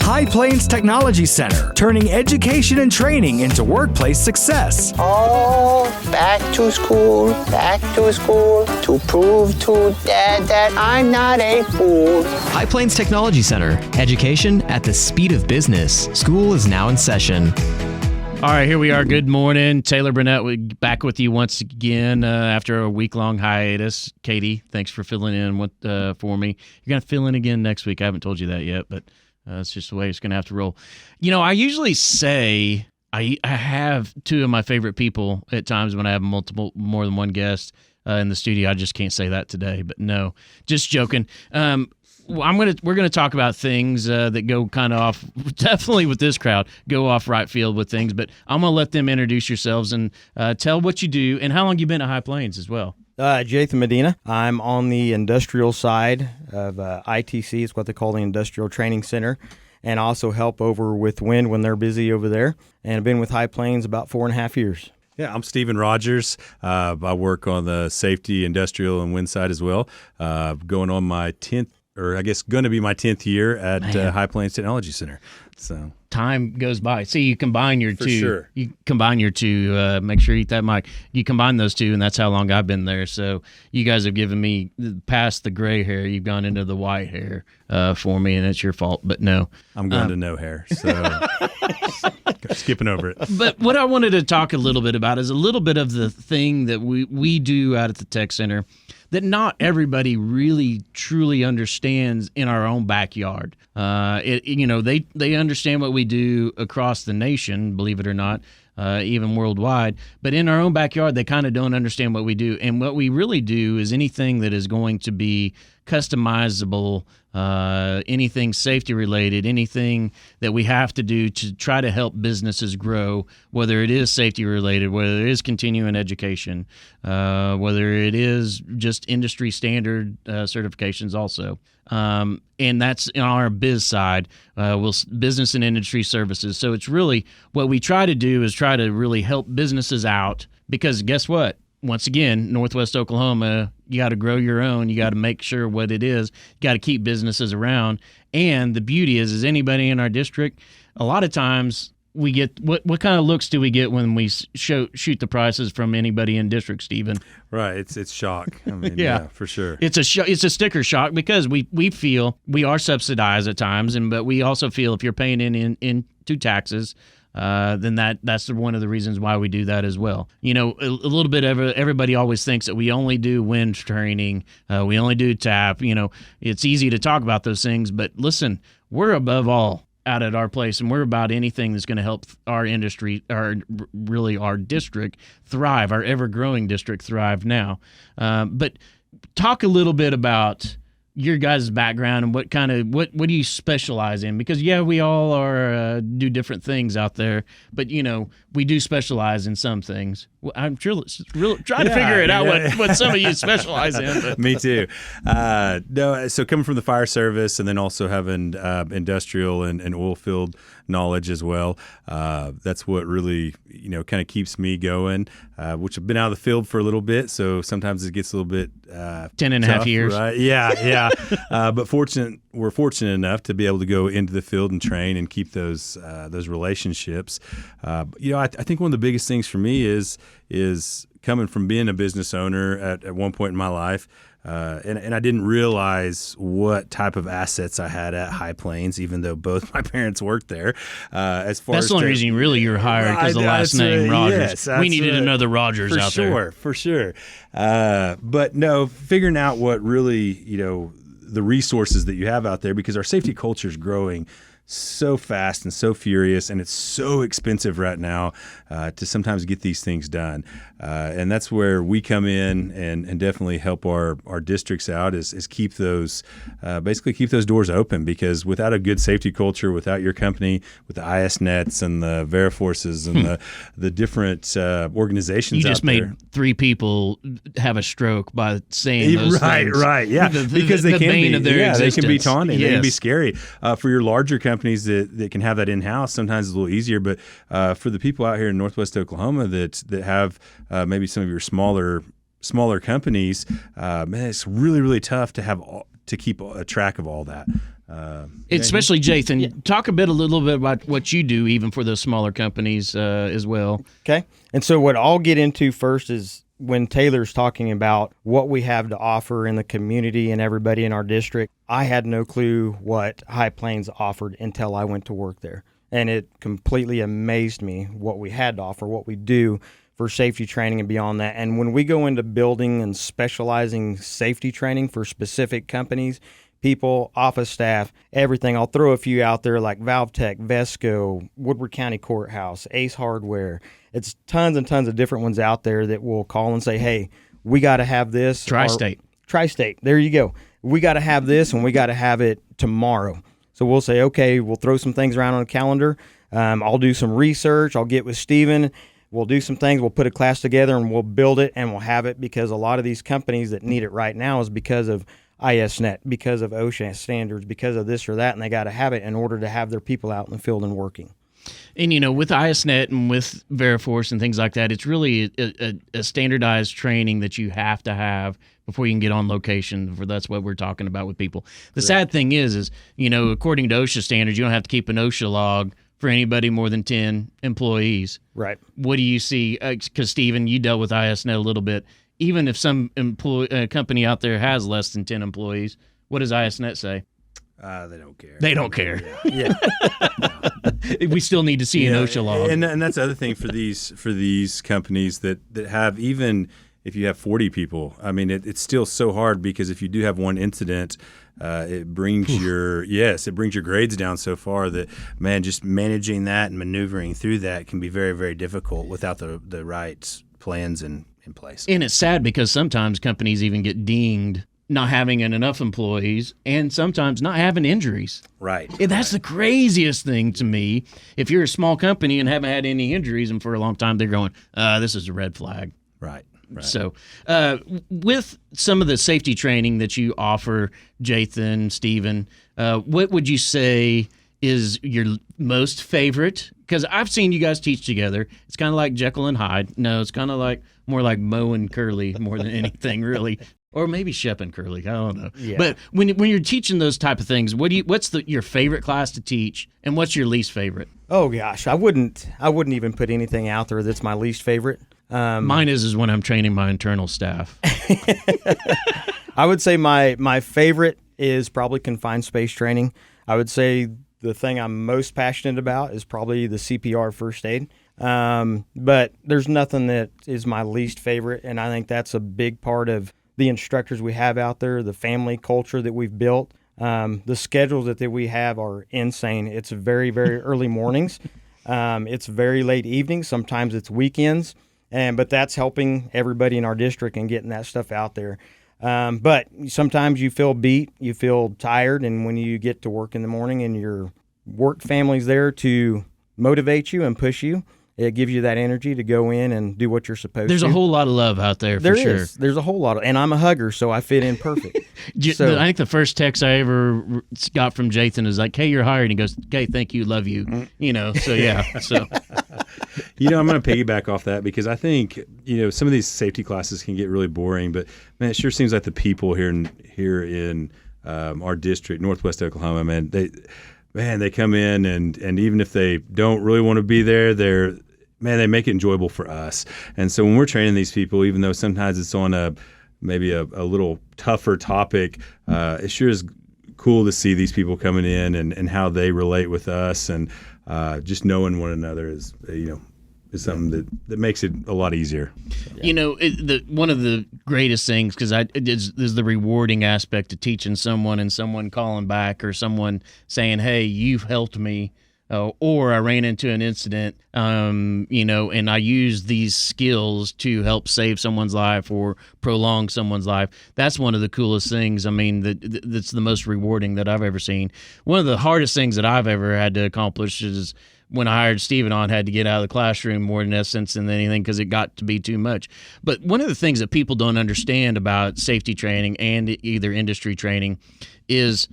High Plains Technology Center, turning education and training into workplace success. Oh, back to school to prove to Dad that I'm not a fool. High Plains Technology Center, education at the speed of business. School is now in session. All right, here we are. Good morning. Taylor Burnett back with you once again after a week-long hiatus. Katie, thanks for filling in for me. You're going to fill in again next week. I haven't told you that yet, but it's just the way it's going to have to roll. You know, I usually say I have two of my favorite people at times when I have more than one guest in the studio. I just can't say that today, but no, just joking. We're gonna talk about things that go kind of off, definitely with this crowd, go off right field with things. But I'm gonna let them introduce yourselves and tell what you do and how long you've been at High Plains as well. Jathan Medina. I'm on the industrial side of ITC. It's what they call the Industrial Training Center, and I also help over with wind when they're busy over there. And I've been with High Plains about 4.5 years. Yeah, I'm Stephen Rogers. I work on the safety, industrial, and wind side as well. Going on my 10th. Or I guess going to be my 10th year at High Plains Technology Center. So time goes by. See, you combine your For two. sure. You combine your two. Make sure you eat that mic. You combine those two, and that's how long I've been there. So you guys have given me past the gray hair. You've gone into the white hair for me, and it's your fault. But no, I'm going to no hair. So skipping over it. But what I wanted to talk a little bit about is a little bit of the thing that we do out at the Tech Center that not everybody really truly understands in our own backyard. They understand what we do across the nation, believe it or not, even worldwide. But in our own backyard, they kind of don't understand what we do. And what we really do is anything that is going to be customizable, anything safety related, anything that we have to do to try to help businesses grow, whether it is safety related, whether it is continuing education, whether it is just industry standard certifications also. And that's on our biz side, business and industry services. So it's really what we try to do is try to really help businesses out, because guess what? Once again, Northwest Oklahoma, you got to grow your own. You got to make sure what it is. You got to keep businesses around. And the beauty is anybody in our district, a lot of times we get what kind of looks do we get when we shoot the prices from anybody in district, Stephen? Right, it's shock. I mean, yeah, for sure. It's a sticker shock because we feel we are subsidized at times, but we also feel if you're paying into taxes, then that's one of the reasons why we do that as well. You know, a little bit of everybody always thinks that we only do wind training, we only do TAP. You know, it's easy to talk about those things, but listen, we're above all out at our place, and we're about anything that's going to help our industry, our district thrive, our ever-growing district thrive now. But talk a little bit about your guys' background and what do you specialize in? Because we all are do different things out there, but we do specialize in some things. Well, I'm trying to figure it out what some of you specialize in. But. Me too. No, so coming from the fire service and then also having industrial and oil field knowledge as well. That's what really kind of keeps me going. Which I've been out of the field for a little bit, so sometimes it gets a little bit 10 and a half years. Right? Yeah. But we're fortunate enough to be able to go into the field and train and keep those relationships. I think one of the biggest things for me is coming from being a business owner at one point in my life. And I didn't realize what type of assets I had at High Plains, even though both my parents worked there. That's the only reason you were hired, because the last name Rogers. Yes, we needed another Rogers out there. For sure. But no, figuring out what really, the resources that you have out there, because our safety culture is growing so fast and so furious, and it's so expensive right now to sometimes get these things done. And that's where we come in and definitely help our districts out is keep those doors open, because without a good safety culture, without your company, with the ISNets and the Veriforces and the different organizations out there. You just made 3 people have a stroke by saying those things. Right, yeah. Because they can be, they can be taunting, yes. They can be scary. For your larger companies that can have that in-house, sometimes it's a little easier, but for the people out here in Northwest Oklahoma that have maybe some of your smaller companies, man, it's really, really tough to keep a track of all that. Especially Jathan, talk a little bit about what you do, even for those smaller companies as well. Okay. And so what I'll get into first is when Taylor's talking about what we have to offer in the community and everybody in our district. I had no clue what High Plains offered until I went to work there. And it completely amazed me what we had to offer, what we do for safety training and beyond that. And when we go into building and specializing safety training for specific companies, people, office staff, everything. I'll throw a few out there like Valve Tech, Vesco, Woodward County Courthouse, Ace Hardware. It's tons and tons of different ones out there that will call and say, hey, we got to have this. Tri-State. Tri-State. There you go. We got to have this and we got to have it tomorrow. So we'll say, okay, we'll throw some things around on the calendar. I'll do some research. I'll get with Steven. We'll do some things. We'll put a class together and we'll build it and we'll have it, because a lot of these companies that need it right now is because of ISNet, because of OSHA standards, because of this or that, and they got to have it in order to have their people out in the field and working. And, with ISNet and with Veriforce and things like that, it's really a standardized training that you have to have before you can get on location. That's what we're talking about with people. The sad thing is, according to OSHA standards, you don't have to keep an OSHA log for anybody more than 10 employees. Right. What do you see? Because, Stephen, you dealt with ISNet a little bit. Even if some company out there has less than 10 employees, what does ISNet say? They don't care. They don't care. Yeah. We still need to see an OSHA log. And that's the other thing for these companies that have, even if you have 40 people, I mean, it's still so hard, because if you do have one incident, it brings your grades down so far that, man, just managing that and maneuvering through that can be very, very difficult without the right plans in place. And it's sad because sometimes companies even get dinged not having enough employees and sometimes not having injuries. Right. And that's the craziest thing to me. If you're a small company and haven't had any injuries and for a long time, they're going, this is a red flag. Right. So with some of the safety training that you offer, Jathan, Stephen, what would you say is your most favorite? Because I've seen you guys teach together. It's kind of like Jekyll and Hyde. No, it's kind of like more like Moe and Curly more than anything, really. Or maybe Shep and Curly. I don't know. Yeah. But when you're teaching those type of things, what's your favorite class to teach, and what's your least favorite? Oh gosh, I wouldn't even put anything out there that's my least favorite. Mine is when I'm training my internal staff. I would say my favorite is probably confined space training. I would say the thing I'm most passionate about is probably the CPR first aid. But there's nothing that is my least favorite, and I think that's a big part of the instructors we have out there, the family culture that we've built. The schedules that we have are insane. It's very, very early mornings. It's very late evenings. Sometimes it's weekends. But that's helping everybody in our district and getting that stuff out there. But sometimes you feel beat, you feel tired, and when you get to work in the morning and your work family's there to motivate you and push you, it gives you that energy to go in and do what you're supposed to. There's a whole lot of love out there, for sure. There's a whole lot of, and I'm a hugger, so I fit in perfect. So, I think the first text I ever got from Jathan is like, "Hey, you're hired." And he goes, "Okay, thank you, love you." So yeah. So I'm going to piggyback off that, because I think some of these safety classes can get really boring, but man, it sure seems like the people here in our district, Northwest Oklahoma, man, they come in and even if they don't really want to be there, they make it enjoyable for us. And so when we're training these people, even though sometimes it's on maybe a little tougher topic, it sure is cool to see these people coming in and how they relate with us, and just knowing one another is something that makes it a lot easier. One of the greatest things, because is the rewarding aspect of teaching someone and someone calling back, or someone saying, "Hey, you've helped me," or I ran into an incident, and I used these skills to help save someone's life or prolong someone's life. That's one of the coolest things. I mean, that's the most rewarding that I've ever seen. One of the hardest things that I've ever had to accomplish is when I hired Stephen on, had to get out of the classroom more in essence than anything, because it got to be too much. But one of the things that people don't understand about safety training and either industry training is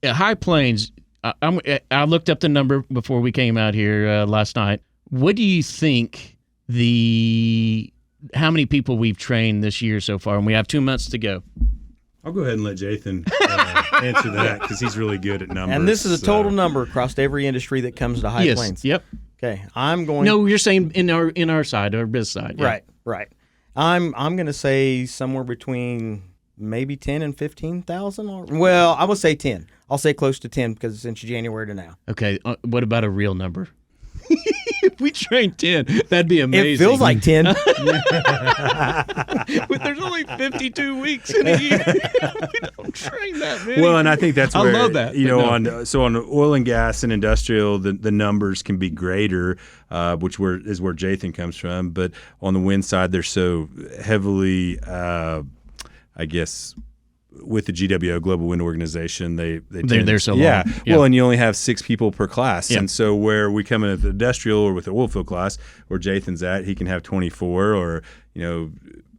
at High Plains. I looked up the number before we came out here last night. What do you think how many people we've trained this year so far? And we have 2 months to go. I'll go ahead and let Jathan answer that because he's really good at numbers. And this is a total number across every industry that comes to High Yes. Plains. Yep. Okay, I'm going. No, you're saying in our side, our biz side. Yeah. Right. I'm going to say somewhere between maybe 10 and 15,000. Well, I will say 10. I'll say close to 10 because it's since January to now. Okay. What about a real number? If we train 10, that'd be amazing. It feels like 10. But there's only 52 weeks in a year. We don't train that many. Well, and I think that's I where love that, you but know no. on oil and gas and industrial, the numbers can be greater, which is where Jathan comes from. But on the wind side, they're so heavily, I guess, with the GWO Global Wind Organization, they're so long. Yeah. Yeah. Well, and you only have 6 people per class, Yeah. and so where we come in at the industrial or with the oil field class, where Jathan's at, he can have 24 or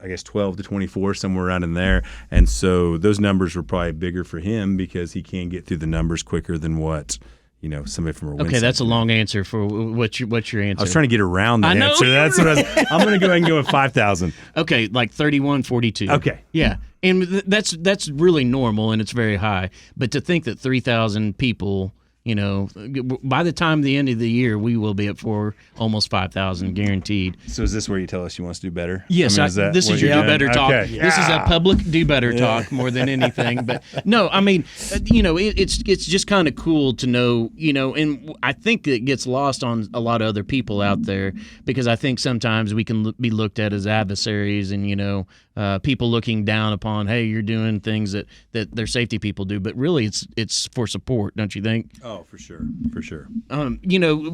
I guess 12 to 24, somewhere around in there. And so those numbers were probably bigger for him because he can get through the numbers quicker than what somebody from a wind Okay, side that's a can do. long answer for what's your answer? I was trying to get around the I know answer. you That's what I'm going to go ahead and go with 5,000. Okay, like 31, 42. Okay. Yeah. And that's really normal and it's very high. But to think that 3,000 people, by the time the end of the year, we will be at almost 5,000 guaranteed. So is this where you tell us you want us to do better? Yes, this is your do better talk. Okay. This is a public do better talk more than anything. But no, I mean, it's just kind of cool to know, and I think it gets lost on a lot of other people out there because I think sometimes we can be looked at as adversaries and people looking down upon, hey, you're doing things that their safety people do, but really it's for support, don't you think? Oh, for sure.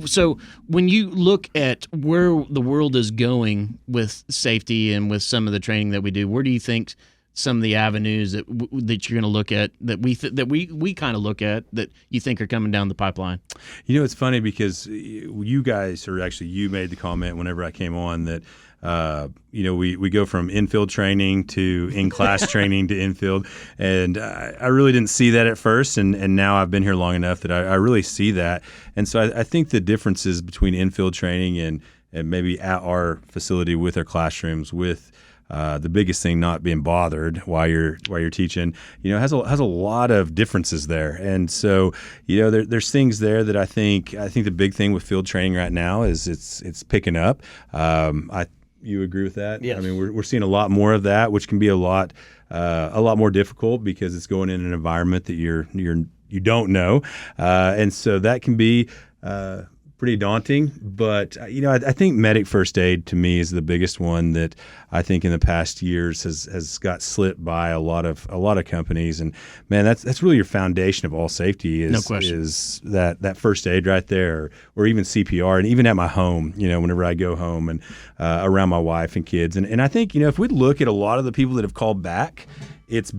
So when you look at where the world is going with safety and with some of the training that we do, where do you think some of the avenues that you're going to look at that we kind of look at that you think are coming down the pipeline? It's funny because you guys, or actually you made the comment whenever I came on that we go from infield training to in-class training to infield, and I really didn't see that at first, and now I've been here long enough that I really see that, and so I think the differences between infield training and maybe at our facility with our classrooms with the biggest thing not being bothered while you're teaching, has a lot of differences there, and so there's things there that I think the big thing with field training right now is it's picking up. You agree with that? Yes. I mean, we're seeing a lot more of that, which can be a lot more difficult because it's going in an environment that you don't know, and so that can be pretty daunting. But I think medic first aid to me is the biggest one that I think in the past years has got slipped by a lot of companies. And man, that's really your foundation of all safety is No question. is that first aid right there, or even CPR, and even at my home. Whenever I go home and around my wife and kids, and I think if we look at a lot of the people that have called back, it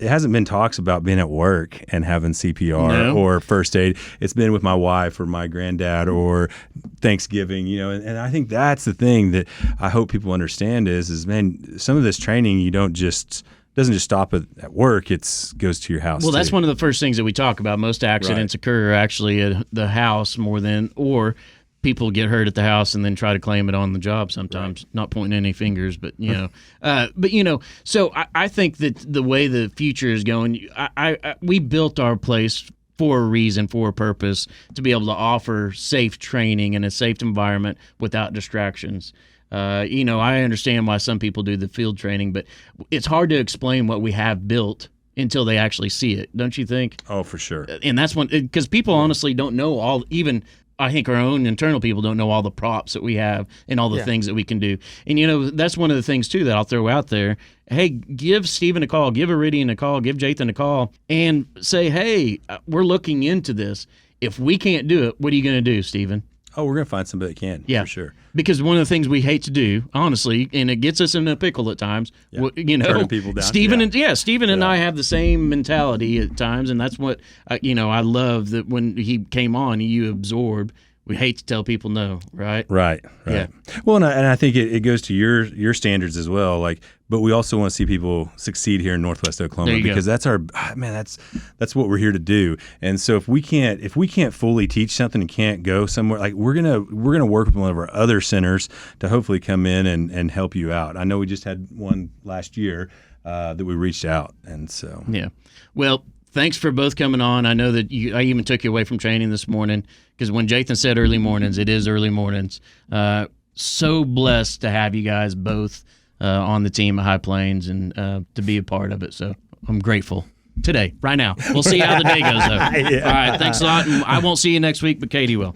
hasn't been talks about being at work and having CPR or first aid. It's been with my wife or my granddad or Thanksgiving, and I think that's the thing that I hope people understand is man, some of this training doesn't just stop at work. It goes to your house. Well, that's too. one of the first things that we talk about. Most accidents occur actually at the house or people get hurt at the house and then try to claim it on the job sometimes. Not pointing any fingers, but so I think that the way the future is going, we built our place for a reason, for a purpose, to be able to offer safe training in a safe environment without distractions. I understand why some people do the field training, but it's hard to explain what we have built until they actually see it, don't you think? Oh, for sure. And that's because people honestly don't know even I think our own internal people don't know all the props that we have and all the things that we can do. And, that's one of the things, too, that I'll throw out there. Hey, give Steven a call, give Iridian a call, give Jathan a call, and say, hey, we're looking into this. If we can't do it, what are you going to do, Steven? Oh, we're going to find somebody that can, for sure. Because one of the things we hate to do, honestly, and it gets us in a pickle at times, turning people down. Steven and I have the same mentality at times, and that's what, I love that when he came on, you absorbed. We hate to tell people no, right? Right. Yeah. Well, and I think it goes to your standards as well. But we also want to see people succeed here in Northwest Oklahoma because that's that's what we're here to do. And so if we can't fully teach something and can't go somewhere, we're gonna work with one of our other centers to hopefully come in and help you out. I know we just had one last year that we reached out, and so yeah. Well, thanks for both coming on. I know that I even took you away from training this morning because when Jathan said early mornings, it is early mornings. So blessed to have you guys both on the team at High Plains and to be a part of it. So I'm grateful today, right now. We'll see how the day goes, though. Yeah. All right, thanks a lot. And I won't see you next week, but Katie will.